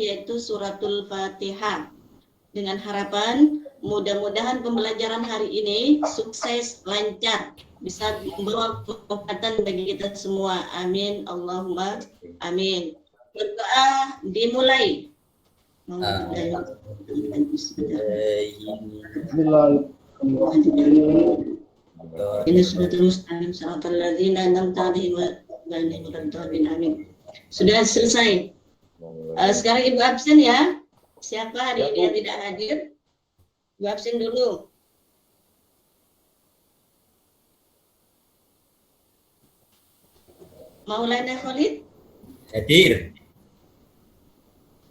yaitu suratul Fatihah. Dengan harapan mudah-mudahan pembelajaran hari ini sukses, lancar, bisa membawa keberkatan bagi kita semua. Amin. Allahumma amin. Berdoa dimulai. Ini sudah mustaqim siratal ladzina an'amta 'alaihim ghairil maghdubi 'alaihim. Sudah selesai. Sekarang Ibu absen ya. Siapa hari ini yang tidak hadir? Ibu absen dulu. Maulana Khalid? Hadir.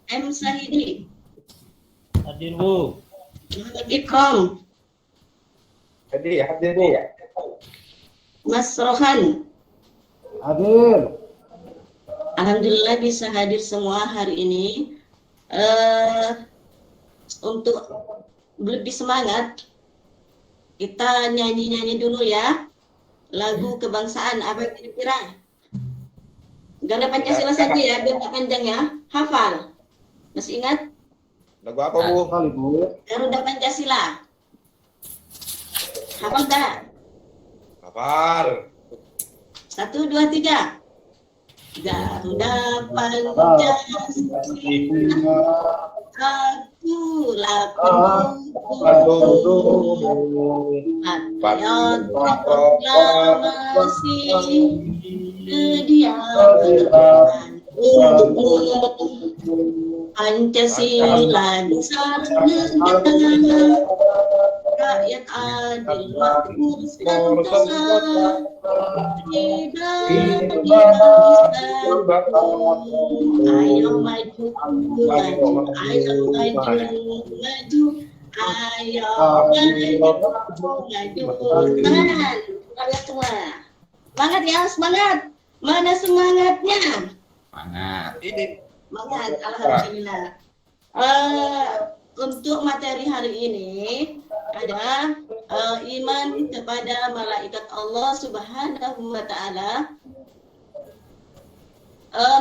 M. Sahidi? Hadir, Bu. Muhammad Ikram? Hadir ya. Mas Rohan? Hadir. Alhamdulillah bisa hadir semua hari ini. Untuk lebih semangat, kita nyanyi-nyanyi dulu ya. Lagu kebangsaan, apa kira-kira? Ganda Pancasila saja ya, biar tak panjang ya. Hafal? Masih ingat? Lagu apa, Bu? Kali, Bu. Garuda Pancasila. Hafal tak? Hafal. 1, 2, 3. Garuda Pancasila, akulah pendukung patriot proklamasi, dia berkorban untukmu. Pancasila dasar negara, rakyat adil makmur sentosa, tidak ayo maju, ayo maju, ayo maju. Tangan, kalian semua. Semangat ya, semangat. Mana semangatnya? Semangat. Semangat, alhamdulillah. Untuk materi hari ini ada iman kepada malaikat Allah Subhanahu wa Ta'ala.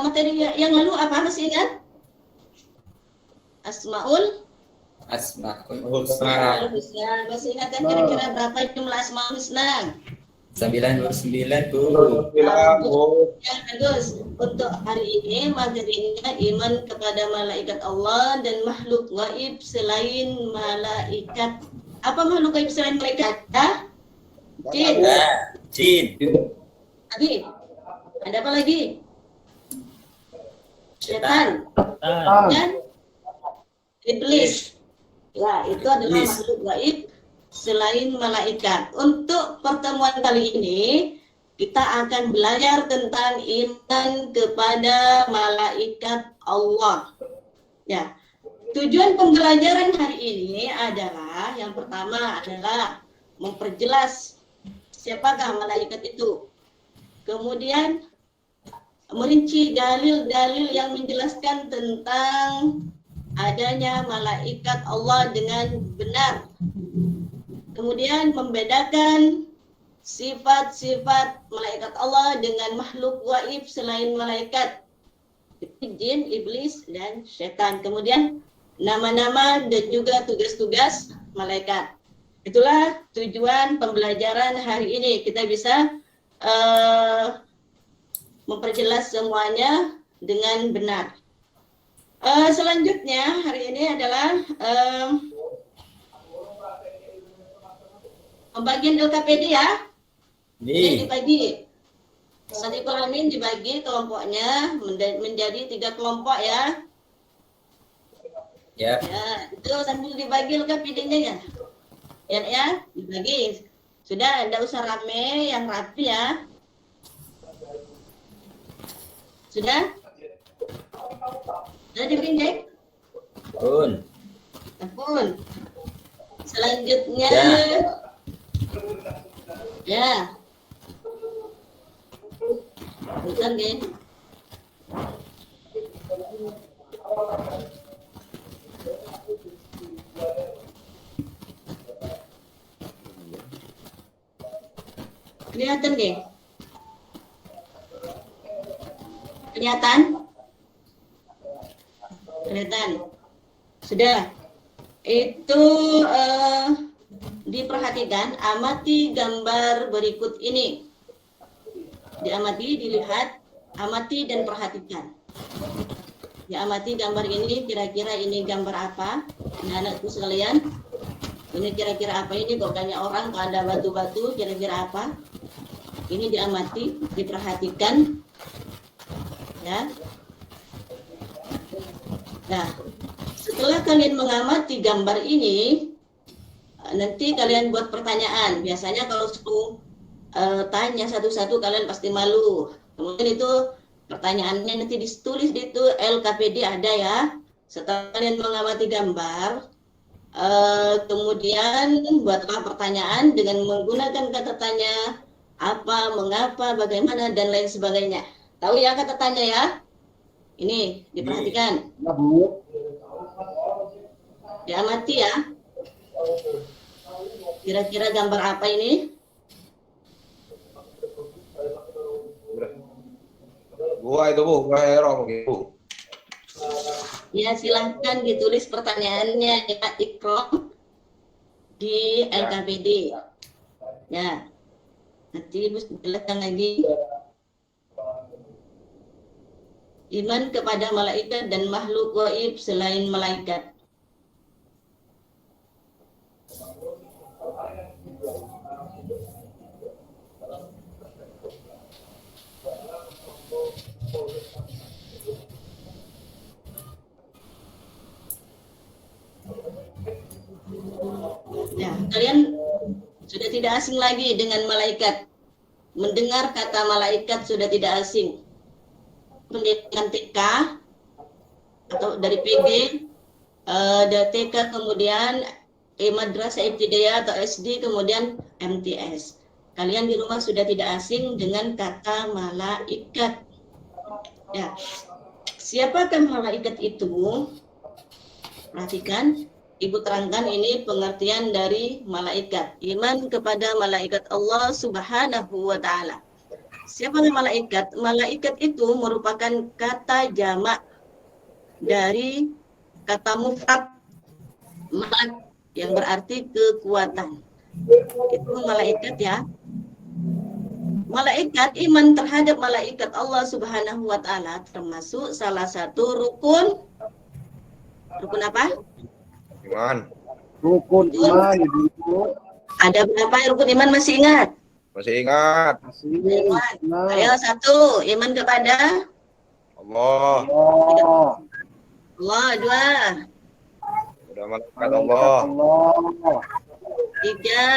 Materi yang lalu apa, masih ingat? Asmaul Husna. Masih ingat kan kira-kira berapa jumlah Asmaul Husna? 99, Bu. Ya, bagus. Untuk hari ini materinya iman kepada malaikat Allah dan makhluk gaib selain malaikat. Apa makhluk gaib selain malaikat? Jin. Jin. Lagi. Ada apa lagi? Setan dan iblis. Ya, itu adalah makhluk gaib selain malaikat. Untuk pertemuan kali ini kita akan belajar tentang iman kepada malaikat Allah. Ya. Tujuan pembelajaran hari ini adalah yang pertama adalah memperjelas siapakah malaikat itu. Kemudian merinci dalil-dalil yang menjelaskan tentang adanya malaikat Allah dengan benar. Kemudian membedakan sifat-sifat malaikat Allah dengan makhluk gaib selain malaikat, jin, iblis, dan setan. Kemudian nama-nama dan juga tugas-tugas malaikat. Itulah tujuan pembelajaran hari ini. Kita bisa memperjelas semuanya dengan benar. Selanjutnya hari ini adalah pembagian LKPD ya. Ini dibagi. Sadiqul Amin dibagi kelompoknya menjadi 3 kelompok ya. Ya. Ya, itu sambil dibagi LKPD-nya ya. Ya, dibagi. Sudah, tidak usah rame, yang rapi ya. Sudah? Sudah dibikin, Jack? Pun. Selanjutnya. Ya. Bukan, geng. Kelihatan, geng? Kelihatan? Kelihatan? Sudah. Itu diperhatikan, amati gambar berikut ini. Diamati, dilihat, amati dan perhatikan. Diamati gambar ini, kira-kira ini gambar apa? Anak-anakku sekalian, ini kira-kira apa ini? Kok banyak orang, kok ada batu-batu, kira-kira apa? Ini diamati, diperhatikan. Ya. Nah, setelah kalian mengamati gambar ini, nanti kalian buat pertanyaan. Biasanya kalau tanya satu-satu kalian pasti malu. Kemudian itu pertanyaannya nanti ditulis di itu LKPD ada ya. Setelah kalian mengamati gambar, kemudian buatlah pertanyaan dengan menggunakan kata tanya apa, mengapa, bagaimana dan lain sebagainya. Tahu ya kata tanya ya? Ini diperhatikan. Ya, Bu. Diamati ya. Kira-kira gambar apa ini? Gua itu Bu, gua hero mungkin Bu. Ya, silahkan ditulis pertanyaannya ya, Ikram di LKPD. Ya, nanti Ibu jelaskan lagi. Iman kepada malaikat dan makhluk gaib selain malaikat. Ya, kalian sudah tidak asing lagi dengan malaikat. Mendengar kata malaikat sudah tidak asing. Pendidikan TK atau dari PG, dari TK kemudian madrasah ibtidaiyah atau SD kemudian MTS. Kalian di rumah sudah tidak asing dengan kata malaikat. Ya, siapakah malaikat itu? Perhatikan. Ibu terangkan ini pengertian dari malaikat. Iman kepada malaikat Allah Subhanahu wa Ta'ala. Siapa malaikat? Malaikat itu merupakan kata jamak dari kata mufrad malak yang berarti kekuatan. Itu malaikat ya. Malaikat, iman terhadap malaikat Allah Subhanahu wa Ta'ala termasuk salah satu rukun apa? Iman. Rukun iman, Ibu. Ada berapa rukun iman masih ingat? Masih ingat. Masih ingat. Ayo satu, iman kepada Allah. Allah. Allah. Dua, Udah malaikat Allah. Allah. tiga,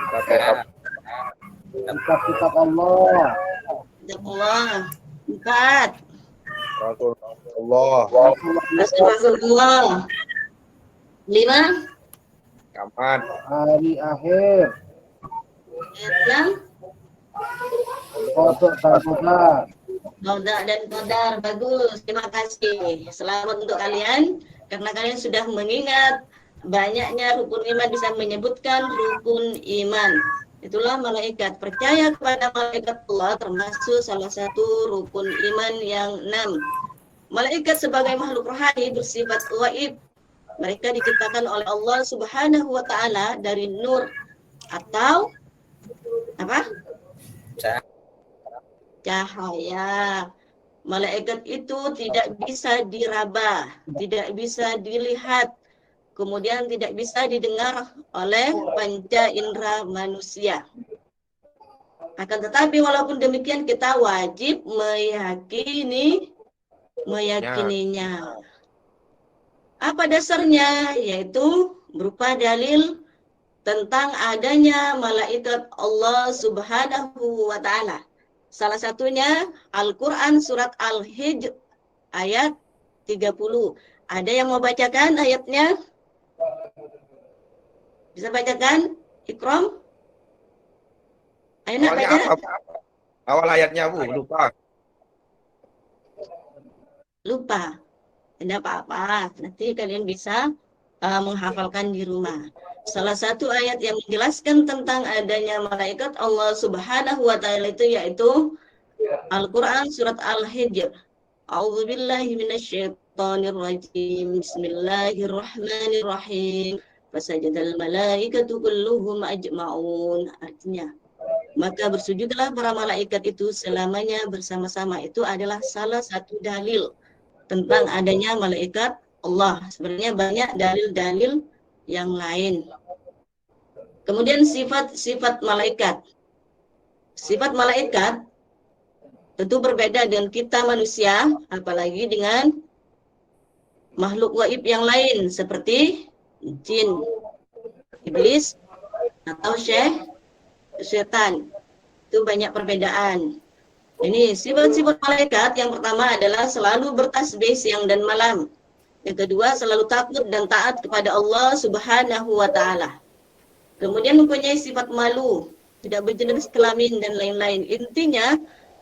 Kitab-kitab Allah. kitab Allah. Empat, Rasul Allah. Rasulullah. Lima, Kamat. Hari akhir. enam, Kodok dan kodar. Qada dan qadar. Bagus, terima kasih. Selamat untuk kalian karena kalian sudah mengingat banyaknya rukun iman bisa menyebutkan rukun iman. Itulah malaikat. Percaya kepada malaikat Allah termasuk salah satu rukun iman yang 6. Malaikat sebagai makhluk rohani bersifat gaib. Mereka diciptakan oleh Allah Subhanahu wa Ta'ala dari nur atau apa? Cahaya. Malaikat itu tidak bisa diraba, tidak bisa dilihat, kemudian tidak bisa didengar oleh panca indera manusia. Akan tetapi walaupun demikian kita wajib meyakininya. Apa dasarnya? Yaitu berupa dalil tentang adanya malaikat Allah Subhanahu wa Ta'ala. Salah satunya Al-Quran surat Al-Hijr ayat 30. Ada yang mau bacakan ayatnya? Bisa bacakan? Ikram? Ayo nak baca. Awal ayatnya Bu, lupa. Lupa. Tidak apa-apa. Nanti kalian bisa menghafalkan di rumah. Salah satu ayat yang menjelaskan tentang adanya malaikat Allah Subhanahu wa Ta'ala itu yaitu Al-Quran surat Al-Hijr. A'udzubillahi minasyaitonir minasyaitonirrajim. Bismillahirrahmanirrahim. Fasajadal malaikatu kulluhum ajma'un. Artinya, maka bersujudlah para malaikat itu selamanya bersama-sama. Itu adalah salah satu dalil tentang adanya malaikat Allah. Sebenarnya banyak dalil-dalil yang lain. Kemudian sifat-sifat malaikat. Sifat malaikat tentu berbeda dengan kita manusia, apalagi dengan makhluk gaib yang lain seperti jin, iblis, atau setan. Itu banyak perbedaan. Ini sifat-sifat malaikat yang pertama adalah selalu bertasbih siang dan malam. Yang kedua, selalu takut dan taat kepada Allah Subhanahu wa Ta'ala. Kemudian mempunyai sifat malu, tidak berjenis kelamin dan lain-lain. Intinya,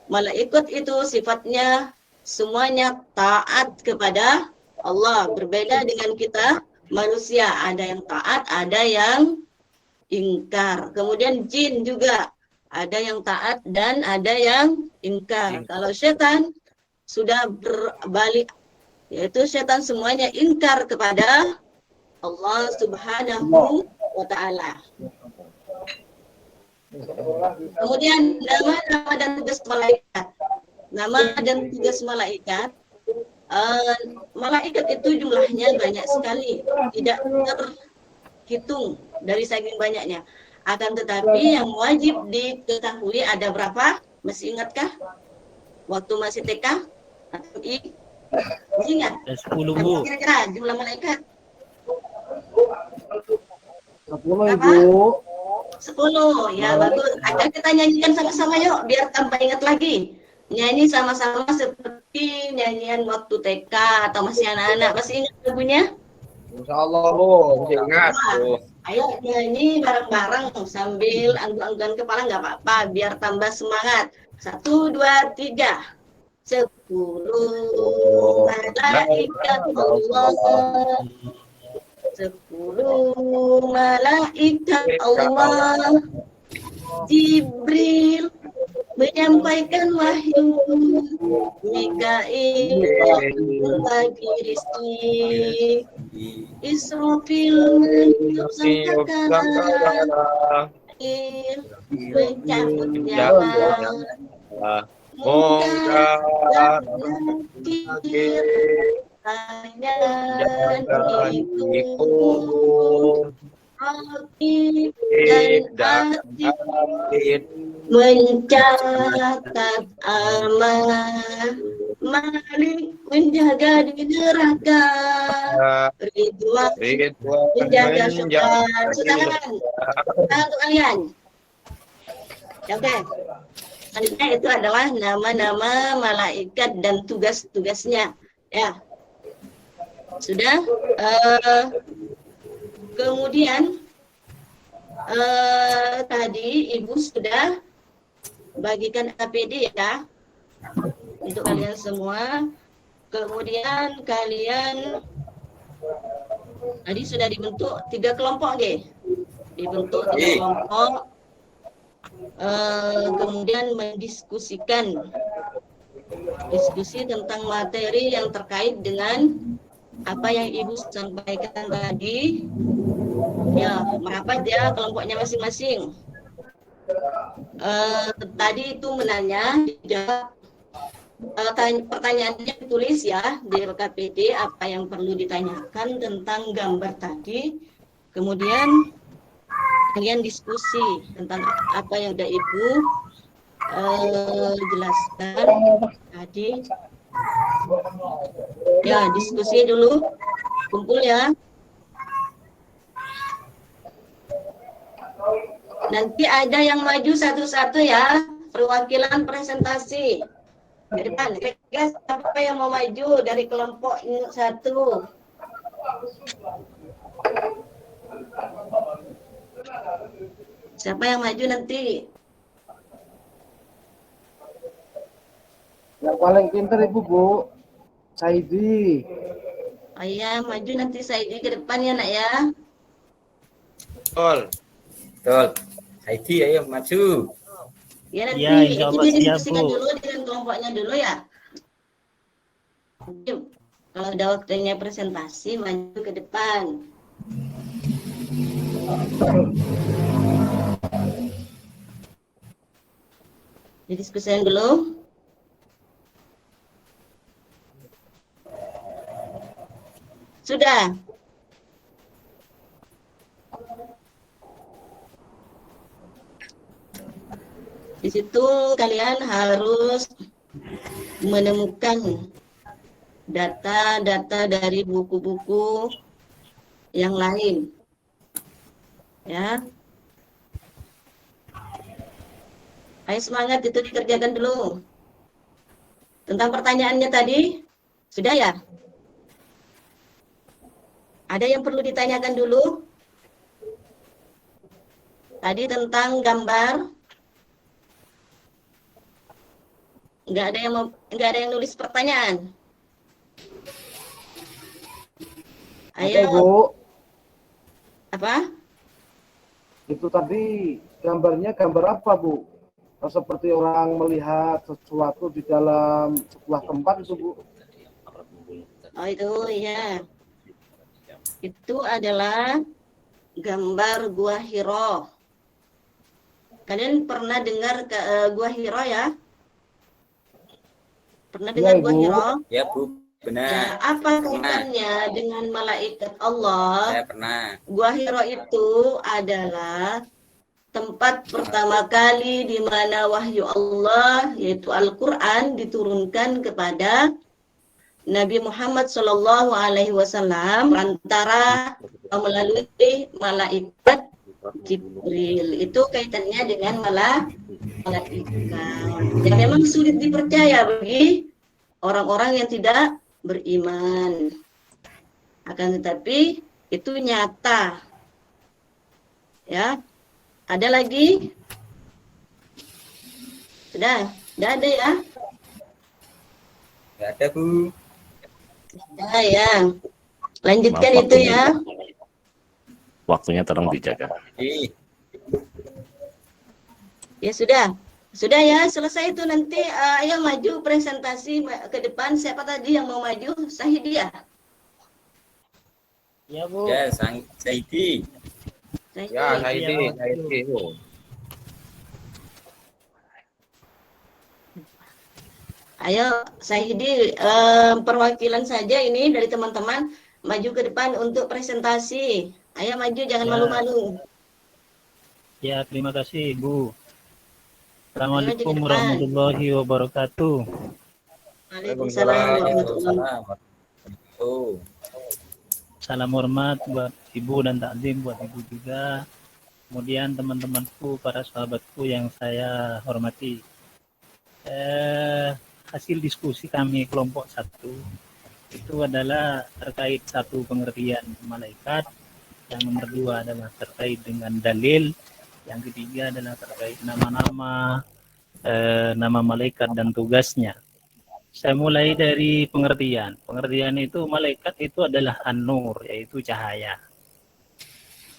malaikat itu sifatnya semuanya taat kepada Allah. Berbeda dengan kita manusia, ada yang taat, ada yang ingkar. Kemudian jin juga ada yang taat dan ada yang ingkar. Kalau setan sudah berbalik, yaitu setan semuanya ingkar kepada Allah Subhanahu wa Ta'ala. Kemudian nama dan tugas malaikat. Nama dan tugas malaikat. Malaikat itu jumlahnya banyak sekali, tidak terhitung dari saking banyaknya. Akan tetapi yang wajib diketahui ada berapa? Masih ingatkah? Waktu masih TK atau I? Masih ingat? 10 Bu. Kira-kira jumlah malaikat? 10 Ibu. 10. Ya bagus. Akan kita nyanyikan sama-sama yuk biar tambah ingat lagi. Nyanyi sama-sama seperti nyanyian waktu TK atau masih anak-anak. Masih ingat lagunya? Insyaallah Bu, masih ingat Bu. Ayo nyanyi bareng-bareng sambil angguan-angguan kepala nggak apa-apa biar tambah semangat. 1, 2, 3. 10 malaikat Allah. 10 malaikat Allah. Jibril menyampaikan wahyu, Mikail berbagi rizki, Israfil meniup sangkakala, mencabut nyawa, Munkar nakir hanya ikut Rakib dan atid mencatat amal, Malik menjaga di neraka, Ridwan menjaga syurga. Silakan untuk kalian. Oke. Selanjutnya itu adalah nama-nama malaikat dan tugas-tugasnya. Ya. Sudah. Kemudian tadi Ibu sudah bagikan APD ya untuk kalian semua. Kemudian kalian tadi sudah dibentuk 3 kelompok deh. Dibentuk 3 kelompok. Kemudian mendiskusikan diskusi tentang materi yang terkait dengan apa yang Ibu sampaikan tadi. Ya, merapat ya kelompoknya masing-masing. Tadi itu menanya, dijawab. Pertanyaannya ditulis ya di KPD apa yang perlu ditanyakan tentang gambar tadi. Kemudian kalian diskusi tentang apa yang udah Ibu jelaskan tadi. Ya, diskusi dulu. Kumpul ya. Nanti ada yang maju satu-satu ya, perwakilan presentasi. Ke depan, kira-kira siapa yang mau maju dari kelompok 1? Siapa yang maju nanti? Yang paling pintar Ibu, Bu. Saidi. Oh iya, maju nanti saya ke depan ya nak ya. Betul. Betul. Saidi ayo maju. Ya nanti Ya, insya Allah itu siap, didiskusikan Bu. dulu dengan kelompoknya dulu ya. Kalau udah waktunya presentasi, maju ke depan. Didiskusikan dulu. Sudah. Di situ kalian harus menemukan data-data dari buku-buku yang lain. Ya. Ayo semangat, itu dikerjakan dulu. Tentang pertanyaannya tadi, sudah ya? Ada yang perlu ditanyakan dulu? Tadi tentang gambar. Nggak ada yang nulis pertanyaan. Oke, Ayo. Bu. Apa? Itu tadi gambarnya gambar apa, Bu? Seperti orang melihat sesuatu di dalam sebuah tempat itu, Bu. Oh itu ya. Itu adalah gambar Gua Hiro. Kalian pernah dengar Gua Hiro ya? Pernah Iya, dengar Gua Ibu. Hiro? Ya Bu, Ya, benar. apa kaitannya dengan malaikat Saya Allah? pernah. Gua Hiro itu adalah tempat pertama kali di mana wahyu Allah, yaitu Al-Quran, diturunkan kepada Nabi Muhammad SAW antara melalui malaikat Jibril. Itu kaitannya dengan malaikat. Ya, memang sulit dipercaya bagi orang-orang yang tidak beriman. Akan tetapi itu nyata. Ya. Ada lagi? Sudah ada ya? Nggak ada Bu. Sudah ya. Lanjutkan Maaf, itu ya. Waktunya tolong dijaga. Jadi, Ya sudah. Sudah ya, selesai itu nanti ayo maju presentasi ke depan. Siapa tadi yang mau maju? Sahidia. Ya, Bu. ya Saidi. Ya, Saidi. Bu. Ayo Sahidi, perwakilan saja ini dari teman-teman maju ke depan untuk presentasi. Ayo maju, jangan Ya. malu-malu. Ya, terima kasih Ibu. Ayo maju ke Assalamualaikum depan. warahmatullahi wabarakatuh. Waalaikumsalam warahmatullahi wabarakatuh. Oh, Salam hormat buat Ibu dan takdim buat Ibu juga. Kemudian teman-temanku, para sahabatku yang saya hormati. Hasil diskusi kami kelompok 1 itu adalah terkait satu pengertian malaikat, yang nomor 2 adalah terkait dengan dalil, yang ketiga adalah terkait nama-nama nama malaikat dan tugasnya. Saya mulai dari pengertian. Pengertian itu malaikat itu adalah an-nur, yaitu cahaya.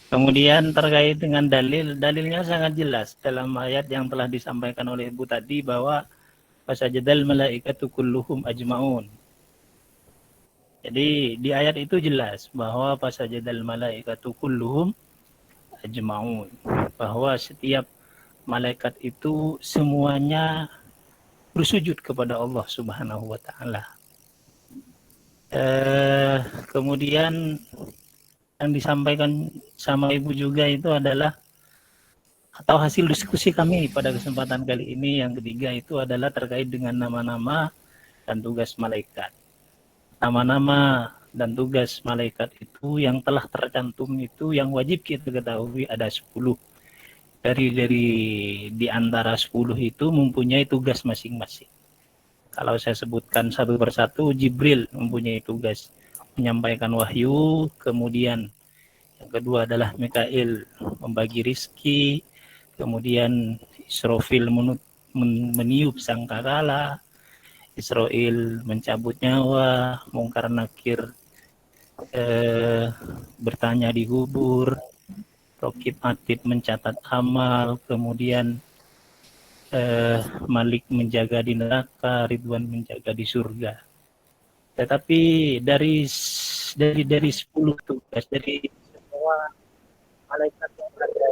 Kemudian terkait dengan dalil, dalilnya sangat jelas dalam ayat yang telah disampaikan oleh Ibu tadi bahwa fasajadal malaikatu kulluhum ajmaun. Jadi di ayat itu jelas bahwa fasajadal malaikatu kulluhum ajmaun, bahwa setiap malaikat itu semuanya bersujud kepada Allah Subhanahu wa taala. Kemudian yang disampaikan sama Ibu juga itu adalah, atau hasil diskusi kami pada kesempatan kali ini yang ketiga itu adalah terkait dengan nama-nama dan tugas malaikat. Nama-nama dan tugas malaikat itu yang telah tercantum itu yang wajib kita ketahui ada 10. Dari di antara 10 itu mempunyai tugas masing-masing. Kalau saya sebutkan satu persatu, Jibril mempunyai tugas menyampaikan wahyu, kemudian yang kedua adalah Mikail membagi rizki, kemudian Israfil meniup sangkakala, Israel mencabut nyawa, Mungkar Nakir bertanya di kubur, Rokib Atid mencatat amal, kemudian Malik menjaga di neraka, Ridwan menjaga di surga. Tetapi dari 10 tugas dari semua malaikat yang ada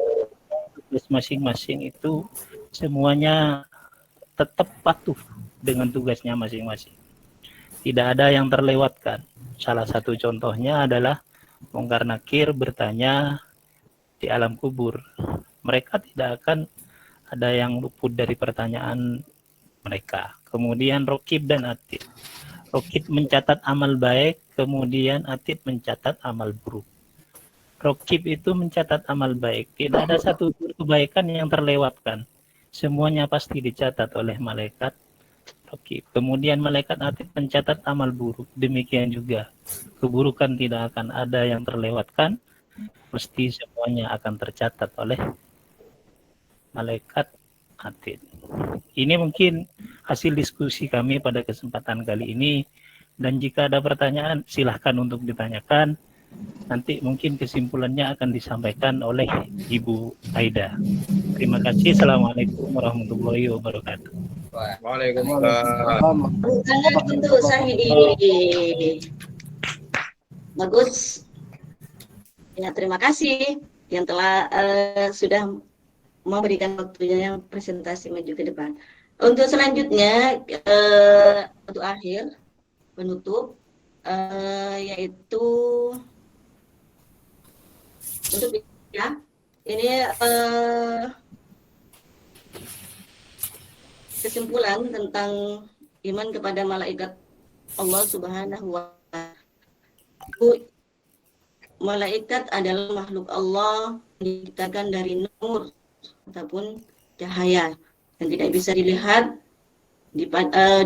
tugas masing-masing itu semuanya tetap patuh dengan tugasnya masing-masing. Tidak ada yang terlewatkan. Salah satu contohnya adalah Mungkar Nakir bertanya di alam kubur. Mereka tidak akan ada yang luput dari pertanyaan mereka. Kemudian Rokib dan Atid. Rokib mencatat amal baik, kemudian Atid mencatat amal buruk. Rokib itu mencatat amal baik. Tidak ada satu kebaikan yang terlewatkan. Semuanya pasti dicatat oleh malaikat Rokib. Kemudian malaikat Atid mencatat amal buruk. Demikian juga. Keburukan tidak akan ada yang terlewatkan. Pasti semuanya akan tercatat oleh malaikat Atid. Ini mungkin hasil diskusi kami pada kesempatan kali ini. Dan jika ada pertanyaan, silahkan untuk ditanyakan. Nanti mungkin kesimpulannya akan disampaikan oleh Ibu Aida. Terima kasih. Assalamualaikum warahmatullahi wabarakatuh. Waalaikumsalam. Tangan untuk Sahidi. Bagus. Ya, terima kasih yang telah sudah memberikan waktunya yang presentasi maju ke depan. Untuk selanjutnya, untuk akhir penutup, yaitu untuk ya ini kesimpulan tentang iman kepada malaikat Allah Subhanahu wa Ta'ala. Malaikat adalah makhluk Allah yang diciptakan dari nur ataupun cahaya dan tidak bisa dilihat,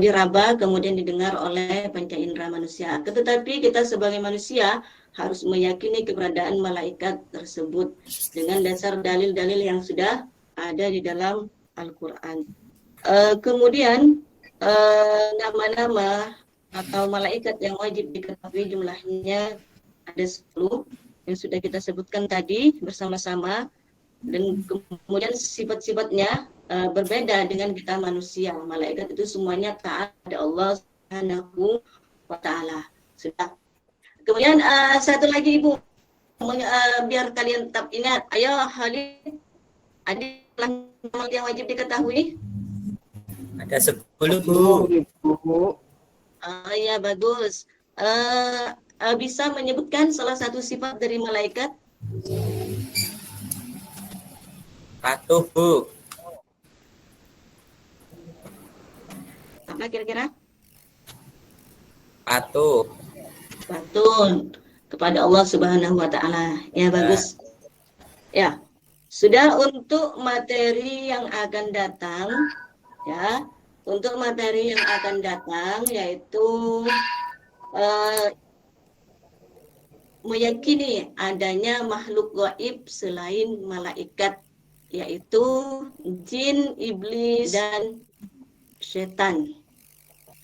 diraba, kemudian didengar oleh panca indera manusia. Tetapi kita sebagai manusia harus meyakini keberadaan malaikat tersebut dengan dasar dalil-dalil yang sudah ada di dalam Al-Quran. Kemudian nama-nama atau malaikat yang wajib diketahui jumlahnya ada 10 yang sudah kita sebutkan tadi bersama-sama, dan kemudian sifat-sifatnya berbeda dengan kita manusia. Malaikat itu semuanya taat pada Allah Subhanahu wa Ta'ala. Sudah. Kemudian satu lagi Ibu, biar kalian tetap ingat, ayo Khalid, ada yang wajib diketahui? Ada 10 Bu. Ya bagus. Bisa menyebutkan salah satu sifat dari malaikat? Patuh Bu. Apa kira-kira? Patuh. Patuh kepada Allah Subhanahu wa Ta'ala. Ya bagus. Ya. Sudah untuk materi yang akan datang, ya. Untuk materi yang akan datang yaitu meyakini adanya makhluk gaib selain malaikat, yaitu jin, iblis, dan setan.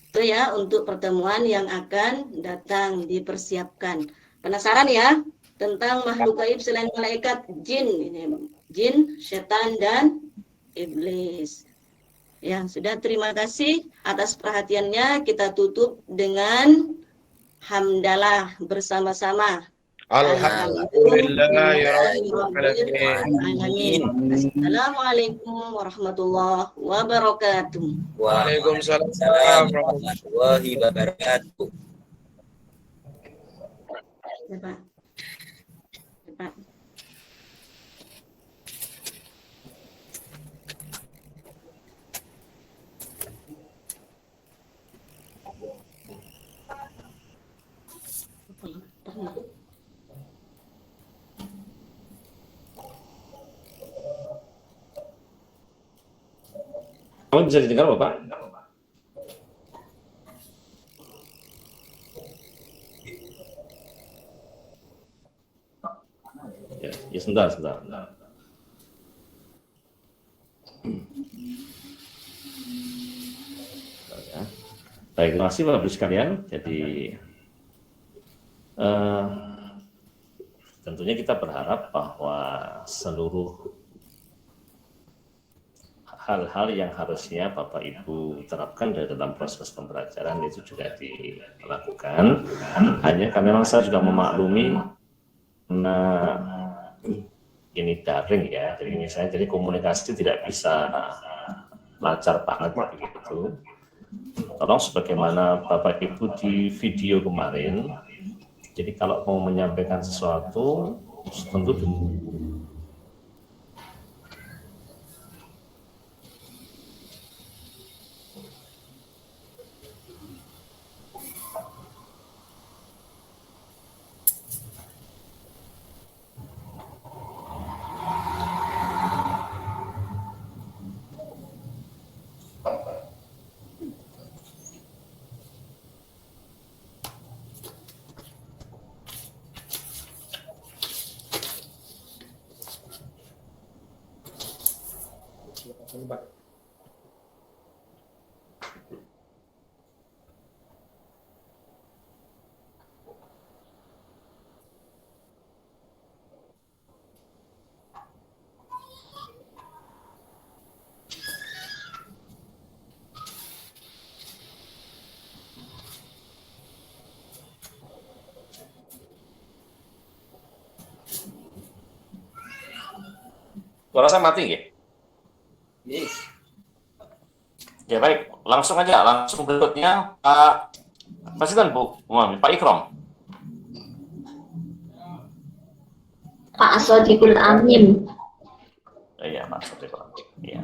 Itu ya untuk pertemuan yang akan datang, dipersiapkan. Penasaran ya tentang makhluk gaib selain malaikat? Jin, setan, dan iblis. Ya, sudah, terima kasih atas perhatiannya. Kita tutup dengan hamdalah bersama-sama. Alhamdulillahirrahmanirrahim. Assalamualaikum warahmatullahi wabarakatuh. Waalaikumsalam warahmatullahi wabarakatuh. Ya, Pak. Ya, Pak. Kamu bisa didengar Bapak? Ya sebentar. Ya. Baik, terima kasih Bapak Ibu sekalian. Jadi tentunya kita berharap bahwa seluruh hal-hal yang harusnya Bapak Ibu terapkan dalam proses pembelajaran itu juga dilakukan. Hanya kami memang saya juga memaklumi, nah ini daring ya, jadi misalnya jadi komunikasi tidak bisa lancar banget begitu. Tolong sebagaimana Bapak Ibu di video kemarin, jadi kalau mau menyampaikan sesuatu tentu suara saya mati ya? Yes. Ya baik, langsung berikutnya Pak Presiden Bu Umami, Pak Ikrom. Pak Sodiqul Amin. Iya Pak Sodiqul Amin. Iya.